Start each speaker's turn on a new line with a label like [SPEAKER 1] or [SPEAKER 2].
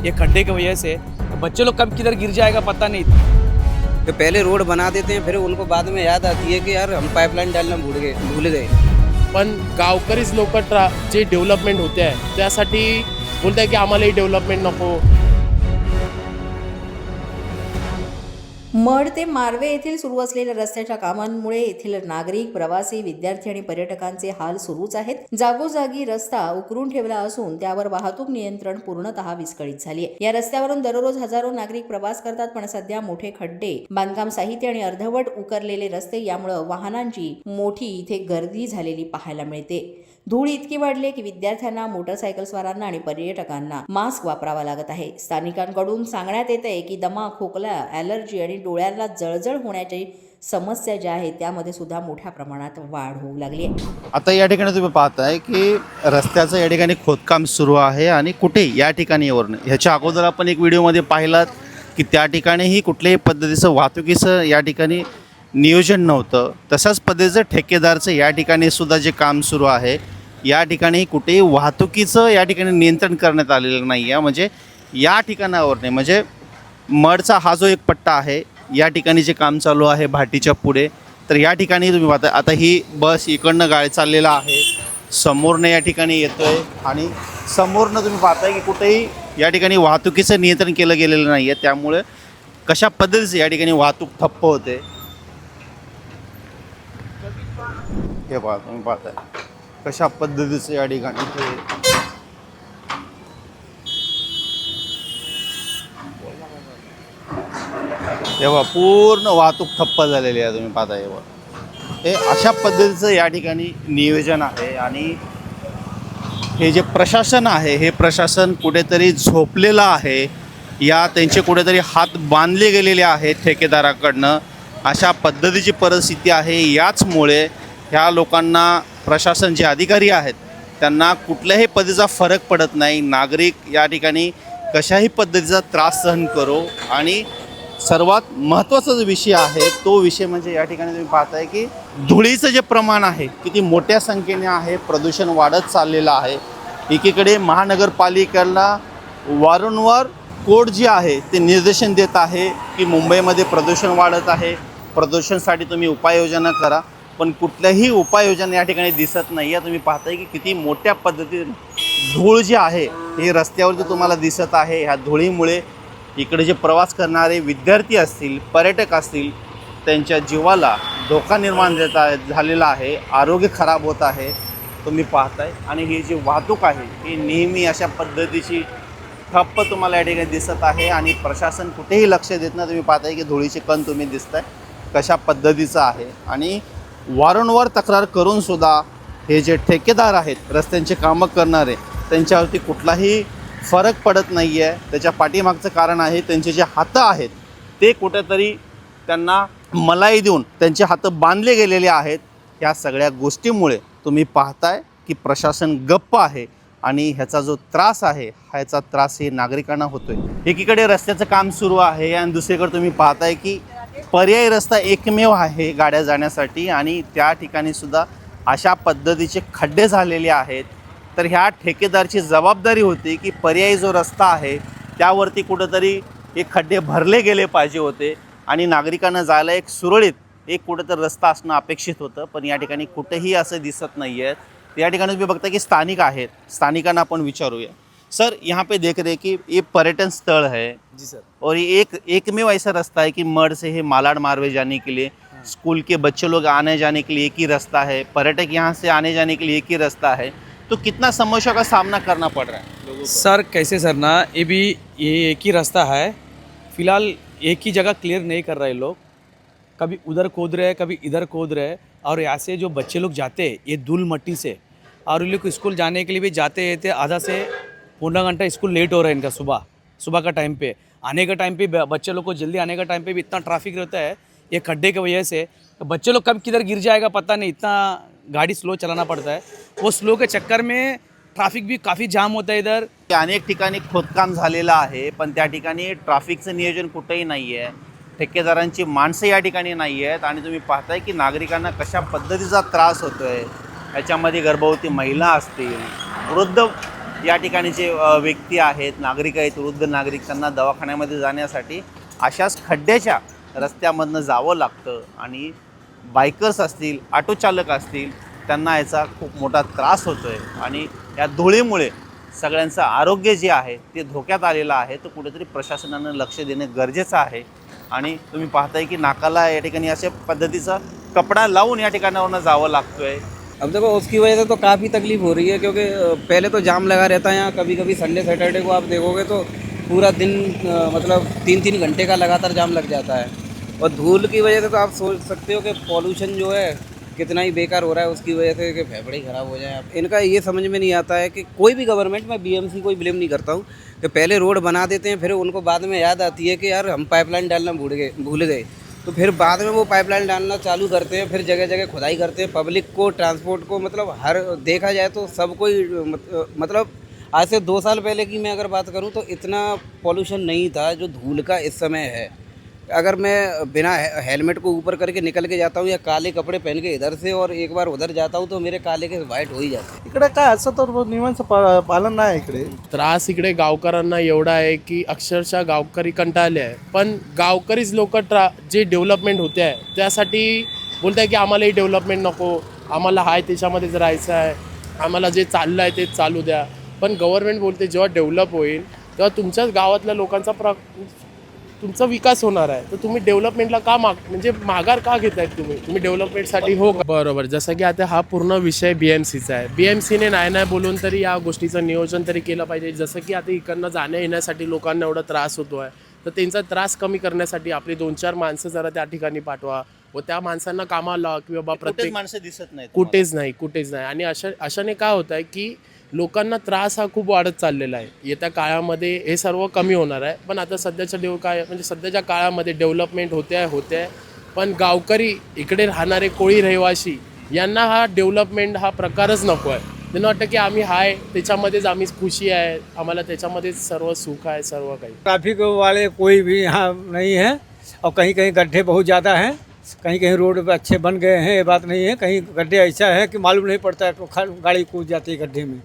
[SPEAKER 1] ये खड्डे की वजह से बच्चे लोग कब किधर गिर जाएगा पता नहीं।
[SPEAKER 2] तो पहले रोड बना देते हैं, फिर उनको बाद में याद आती है कि यार हम पाइपलाइन डालना भूल गए।
[SPEAKER 3] पण गावकरीच लोक जे डेव्हलपमेंट होते आहे त्यासाठी बोलत आहे की आम्हालाही डेव्हलपमेंट नको.
[SPEAKER 4] मड ते मारवे येथील सुरू असलेल्या रस्त्याच्या कामांमुळे येथील नागरिक, प्रवासी, विद्यार्थी आणि पर्यटकांचे हाल सुरूच आहेत. जागोजागी रस्ता उकरून ठेवला असून त्यावर वाहतूक नियंत्रण पूर्णतः विस्कळीत झाली आहे. या रस्त्यावरून दररोज हजारो नागरिक प्रवास करतात, पण सध्या मोठे खड्डे, बांधकाम साहित्य आणि अर्धवट उकरलेले रस्ते यामुळे वाहनांची मोठी इथे गर्दी झालेली पाहायला मिळते. धूळ इतकी वाढली की विद्यार्थ्यांना, मोटरसायकलस्वारांना आणि पर्यटकांना मास्क वापरावा लागत आहे. स्थानिकांकडून सांगण्यात येत आहे की दमा, खोकला, ॲलर्जी आणि डोळ्यांना जळजळ होण्याची समस्या ज्या आहेत त्यामध्ये सुद्धा मोठ्या प्रमाणात वाढ होऊ लागली आहे.
[SPEAKER 5] आता या ठिकाणी तुम्ही पाहताय की रस्त्याचं या ठिकाणी खोदकाम सुरू आहे आणि कुठे या ठिकाणी ह्याच्या अगोदर आपण एक व्हिडिओमध्ये पाहिलात की त्या ठिकाणीही कुठल्याही पद्धतीचं वाहतुकीचं या ठिकाणी नियोजन नव्हतं. तशाच पद्धतीचं ठेकेदारचं या ठिकाणी सुद्धा जे काम सुरू आहे या ठिकाणी कुठेही वाहतुकीचं या ठिकाणी नियंत्रण करण्यात आलेलं नाही आहे. म्हणजे या ठिकाणावर नाही, म्हणजे मडचा हा जो एक पट्टा आहे या ठिकाणी जे काम चालू आहे भाटीच्या पुढे, तर या ठिकाणी तुम्ही पाहता आता ही बस इकडनं गाडी चाललेला आहे, समोरनं या ठिकाणी येतो आहे आणि समोरनं तुम्ही पाहताय की कुठेही या ठिकाणी वाहतुकीचं नियंत्रण केलं गेलेलं नाही आहे. त्यामुळे कशा पद्धतीचं या ठिकाणी वाहतूक ठप्प होते हे पहा, तुम्ही पाहताय कशा पद्धतीचं या ठिकाणी तेव्हा पूर्ण वाहतूक ठप्प झालेली आहे. तुम्ही पाहताय हे अशा पद्धतीचं या ठिकाणी नियोजन आहे आणि हे जे प्रशासन आहे हे प्रशासन कुठेतरी झोपलेलं आहे. या त्यांचे कुठेतरी हात बांधले गेलेले आहेत ठेकेदाराकडनं. अशा पद्धतीची परिस्थिती आहे. याचमुळे ह्या लोकांना प्रशासन जे अधिकारी आहेत त्यांना कुठल्याही पद्धतीचा फरक पडत नाही. नागरिक या ठिकाणी कशाही पद्धतीचा त्रास सहन करो आणि सर्वात महत्त्वाचा जो विषय आहे तो विषय म्हणजे या ठिकाणी तुम्ही पाहताय की धुळीचं जे प्रमाण आहे किती मोठ्या संख्येने आहे. प्रदूषण वाढत चाललेलं आहे. एकीकडे महानगरपालिकेला वारंवार कोर्ट जे आहे ते निर्देशन देत आहे की मुंबईमध्ये प्रदूषण वाढत आहे, प्रदूषणासाठी तुम्ही उपाययोजना करा, पण कुठल्याही उपाययोजना या ठिकाणी दिसत नाही आहे. तुम्ही पाहताय की किती मोठ्या पद्धतीने धूळ जी आहे हे रस्त्यावरती तुम्हाला दिसत आहे. ह्या धुळीमुळे इकडे जे प्रवास करणारे विद्यार्थी असतील, पर्यटक असतील, त्यांच्या जीवाला धोका निर्माण झालेला आहे. आरोग्य खराब होत आहे तुम्ही पाहताय. आणि ही जी वाहतूक आहे ही नेहमी अशा पद्धतीची ठप्प तुम्हाला या ठिकाणी दिसत आहे आणि प्रशासन कुठेही लक्ष देत नाही. तुम्ही पाहताय की धुळीचे कण तुम्ही दिसताय कशा पद्धतीचं आहे. आणि वारंवार तक्रार करूनसुद्धा हे जे ठेकेदार आहेत रस्त्यांचे कामं करणारे त्यांच्यावरती कुठलाही फरक पडत नाही आहे. त्याच्या पाठीमागचं कारण आहे त्यांचे जे हातं आहेत ते कुठेतरी त्यांना मलाई देऊन त्यांचे हातं बांधले गेलेले आहेत. ह्या सगळ्या गोष्टीमुळे तुम्ही पाहताय की प्रशासन गप्प आहे आणि ह्याचा जो त्रास आहे ह्याचा त्रास हे नागरिकांना होतोय. एकीकडे रस्त्याचं काम सुरू आहे आणि दुसरीकडे तुम्ही पाहताय की पर्यायी रस्ता एकमेव आहे गाड्या जाण्यासाठी आणि त्या ठिकाणी सुद्धा अशा पद्धतीचे खड्डे झालेले आहेत. तर ह्या ठेकेदारची जबाबदारी होती की पर्यायी जो रस्ता आहे त्यावरती कुठंतरी हे खड्डे भरले गेले पाहिजे होते आणि नागरिकांना जायला एक सुरळीत एक कुठंतरी रस्ता असणं अपेक्षित होतं. पण या ठिकाणी कुठेही असं दिसत नाही आहे. या ठिकाणी तुम्ही बघता की स्थानिक आहेत, स्थानिकांना आपण विचारूया. सर, यहाँ पे देख रहे हैं कि ये पर्यटन स्थल है
[SPEAKER 1] जी सर,
[SPEAKER 5] और ये एकमेव ऐसा रास्ता है कि मड से है मालाड मारवे जाने के लिए स्कूल के बच्चे लोग आने जाने के लिए एक ही रास्ता है, पर्यटक यहाँ से आने जाने के लिए एक ही रास्ता है. तो कितना समस्या का सामना करना पड़ रहा है लोगों को?
[SPEAKER 1] सर कैसे सर ना, ये एक ही रास्ता है. फिलहाल एक ही जगह क्लियर नहीं कर रहे लोग, कभी उधर खोद रहे हैं कभी इधर खोद रहे हैं. और यहाँ से जो बच्चे लोग जाते हैं ये धूल मट्टी से, और ये लोग स्कूल जाने के लिए भी जाते थे, आधा से पौना घंटा स्कूल लेट हो रहा है इनका. सुबह का टाइम पे आने का टाइम पे बच्चे लोग को जल्दी आने का टाइम पे भी इतना ट्रैफिक रहता है ये खड्डे की वजह से. तो बच्चे लोग कब किधर गिर जाएगा पता नहीं, इतना गाड़ी स्लो चलाना पड़ता है. वो स्लो के चक्कर में ट्रॅफिक भी काफ़ी जाम होता है इधर.
[SPEAKER 5] अनेक ठिकाणी खोदकाम झालेलं आहे पण त्या ठिकाणी ट्रॅफिकचं नियोजन कुठेही नाही आहे. ठेकेदारांची माणसं या ठिकाणी नाही आहेत आणि तुम्ही पाहताय की नागरिकांना कशा पद्धतीचा त्रास होतो आहे. याच्यामध्ये गर्भवती महिला असतील, वृद्ध या ठिकाणी जे व्यक्ती आहेत, नागरिक आहेत, वृद्ध नागरिक, त्यांना दवाखान्यामध्ये जाण्यासाठी अशाच खड्ड्याच्या रस्त्यामधनं जावं लागतं आणि बायकर्स असतील, ऑटो चालक असतील, त्यांना याचा खूप मोठा त्रास होतो आहे आणि या धुळीमुळे सगळ्यांचं आरोग्य जे आहे ते धोक्यात आलेलं आहे. तर कुठेतरी प्रशासनानं लक्ष देणं गरजेचं आहे. आणि तुम्ही पाहताय की नाकाला या ठिकाणी अशा पद्धतीचा कपडा लावून या ठिकाणावरून जावं लागतोय.
[SPEAKER 2] अब देखो उसकी वजह से तो काफ़ी तकलीफ हो रही है, क्योंकि पहले तो जाम लगा रहता है यहाँ। कभी कभी संडे सैटरडे को आप देखोगे तो पूरा दिन मतलब 3-3 घंटे का लगातार जाम लग जाता है। और धूल की वजह से तो आप सोच सकते हो कि पॉल्यूशन जो है कितना ही बेकार हो रहा है, उसकी वजह से कि फेफड़े ही ख़राब हो जाए। इनका ये समझ में नहीं आता है कि कोई भी गवर्नमेंट, मैं बीएमसी कोई ब्लेम नहीं करता हूँ, कि पहले रोड बना देते हैं, फिर उनको बाद में याद आती है कि यार हम पाइपलाइन डालना भूल गए, तो फिर बाद में वो पाइपलाइन डालना चालू करते हैं, फिर जगह जगह खुदाई करते हैं। पब्लिक को, ट्रांसपोर्ट को, मतलब हर देखा जाए तो सब कोई मतलब आज से 2 साल पहले की मैं अगर बात करूं तो इतना पॉल्यूशन नहीं था जो धूल का इस समय है। अगर मैं बिना हेलमेट को ऊपर करके निकल के जाता हूं या काले कपडे पहन के इधर से और एक बार उधर जाता हूं तो मेरे काले के वाईट हो ही जाते।
[SPEAKER 6] इकडे काय असं तर नियमांचं पालन नाही इकडे.
[SPEAKER 3] त्रास इकडे गावकऱ्यांना एवढा आहे की अक्षरशः गावकरी कंटाळले आहे. पण गावकरीच लोक जे डेव्हलपमेंट होते आहे त्यासाठी बोलत आहे की आम्हालाही डेव्हलपमेंट नको, आम्हाला हाय त्याच्यामध्येच राहायचं आहे, आम्हाला जे चाललं आहे तेच चालू द्या. पण गव्हर्नमेंट बोलते जेव्हा डेव्हलप होईल तेव्हा तुमच्याच गावातल्या लोकांचा तुमचा विकास होणार आहे. तर तुम्ही डेव्हलपमेंटला का म्हणजे माघार का घेत आहेत तुम्ही डेव्हलपमेंटसाठी? हो बरोबर. जसं की आता हा पूर्ण विषय BMCचा आहे. BMCने नाही बोलून तरी या गोष्टीचं नियोजन तरी केलं पाहिजे. जसं की आता इकडनं जाण्या येण्यासाठी लोकांना एवढा त्रास होतो आहे, तर त्यांचा त्रास कमी करण्यासाठी आपली 2-4 माणसं जरा त्या ठिकाणी पाठवा व त्या माणसांना कामाला लावा की बाबा प्रत्येक
[SPEAKER 5] माणसं दिसत नाहीत.
[SPEAKER 3] कुठेच नाही. आणि अशाने काय होत आहे की लोकांना त्रास हा खूप वाढत चाललेला आहे. येत्या काळामध्ये हे सर्व कमी होणार आहे. पण आता सध्याच्या काळामध्ये डेव्हलपमेंट होते आहे, पण गावकरी, इकडे राहणारे कोळी रहिवासी यांना हा डेव्हलपमेंट हा प्रकारच नको आहे. त्यांना वाटतं की आम्ही त्याच्यामध्येच आम्ही खुशी आहे, आम्हाला त्याच्यामध्येच सर्व सुख आहे, सर्व काही.
[SPEAKER 6] ट्रैफिक वाले कोई भी यहाँ नहीं है और कहीं कहीं गड्ढे बहुत ज़्यादा हैं, कहीं कहीं रोड अच्छे बन गए हैं, ये बात नहीं है। कहीं गड्ढे ऐसा है कि मालूम नहीं पड़ता है तो गाड़ी कूद जाती है गड्ढे में।